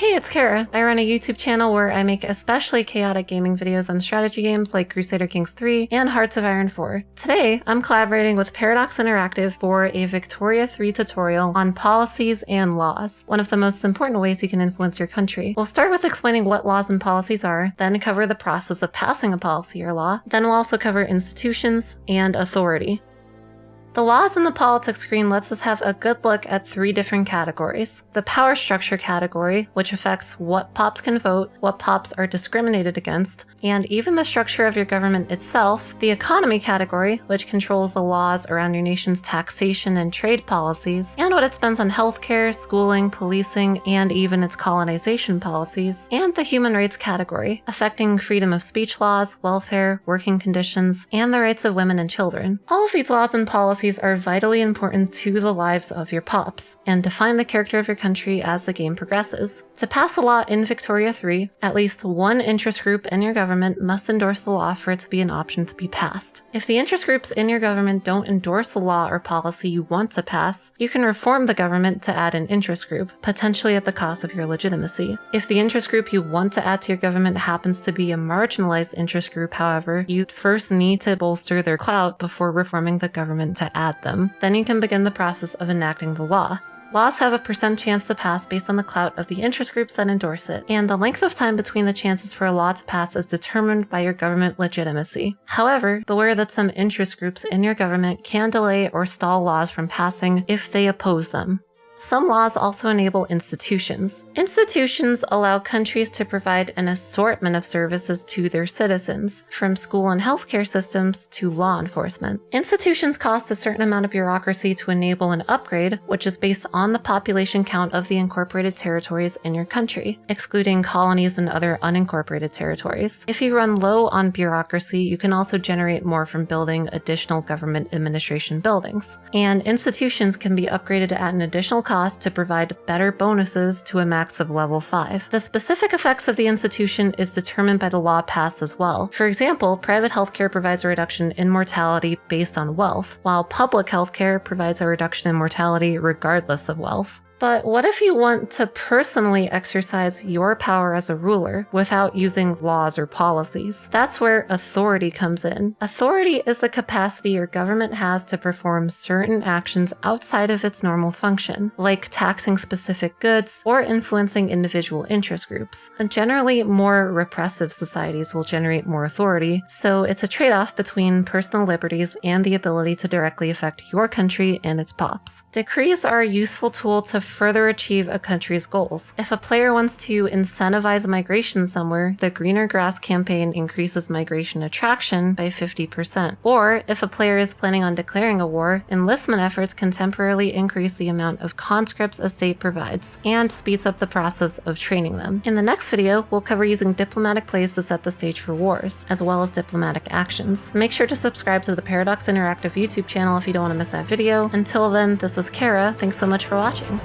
Hey, it's Kara. I run a YouTube channel where I make especially chaotic gaming videos on strategy games like Crusader Kings 3 and Hearts of Iron 4. Today, I'm collaborating with Paradox Interactive for a Victoria 3 tutorial on policies and laws, one of the most important ways you can influence your country. We'll start with explaining what laws and policies are, then cover the process of passing a policy or law, then we'll also cover institutions and authority. The laws in the politics screen lets us have a good look at three different categories. The power structure category, which affects what pops can vote, what pops are discriminated against, and even the structure of your government itself. The economy category, which controls the laws around your nation's taxation and trade policies, and what it spends on healthcare, schooling, policing, and even its colonization policies. And the human rights category, affecting freedom of speech laws, welfare, working conditions, and the rights of women and children. All of these laws and policies are vitally important to the lives of your pops, and define the character of your country as the game progresses. To pass a law in Victoria 3, at least one interest group in your government must endorse the law for it to be an option to be passed. If the interest groups in your government don't endorse the law or policy you want to pass, you can reform the government to add an interest group, potentially at the cost of your legitimacy. If the interest group you want to add to your government happens to be a marginalized interest group, however, you first need to bolster their clout before reforming the government to add them. Then you can begin the process of enacting the law. Laws have a % chance to pass based on the clout of the interest groups that endorse it, and the length of time between the chances for a law to pass is determined by your government legitimacy. However, beware that some interest groups in your government can delay or stall laws from passing if they oppose them. Some laws also enable institutions. Institutions allow countries to provide an assortment of services to their citizens, from school and healthcare systems to law enforcement. Institutions cost a certain amount of bureaucracy to enable an upgrade, which is based on the population count of the incorporated territories in your country, excluding colonies and other unincorporated territories. If you run low on bureaucracy, you can also generate more from building additional government administration buildings. And institutions can be upgraded at an additional cost to provide better bonuses to a max of level 5. The specific effects of the institution is determined by the law passed as well. For example, private healthcare provides a reduction in mortality based on wealth, while public healthcare provides a reduction in mortality regardless of wealth. But what if you want to personally exercise your power as a ruler without using laws or policies? That's where authority comes in. Authority is the capacity your government has to perform certain actions outside of its normal function, like taxing specific goods or influencing individual interest groups. And generally, more repressive societies will generate more authority, so it's a trade-off between personal liberties and the ability to directly affect your country and its pops. Decrees are a useful tool to further achieve a country's goals. If a player wants to incentivize migration somewhere, the Greener Grass campaign increases migration attraction by 50%. Or, if a player is planning on declaring a war, enlistment efforts can temporarily increase the amount of conscripts a state provides, and speeds up the process of training them. In the next video, we'll cover using diplomatic plays to set the stage for wars, as well as diplomatic actions. Make sure to subscribe to the Paradox Interactive YouTube channel if you don't want to miss that video. Until then, this was Kara. Thanks so much for watching.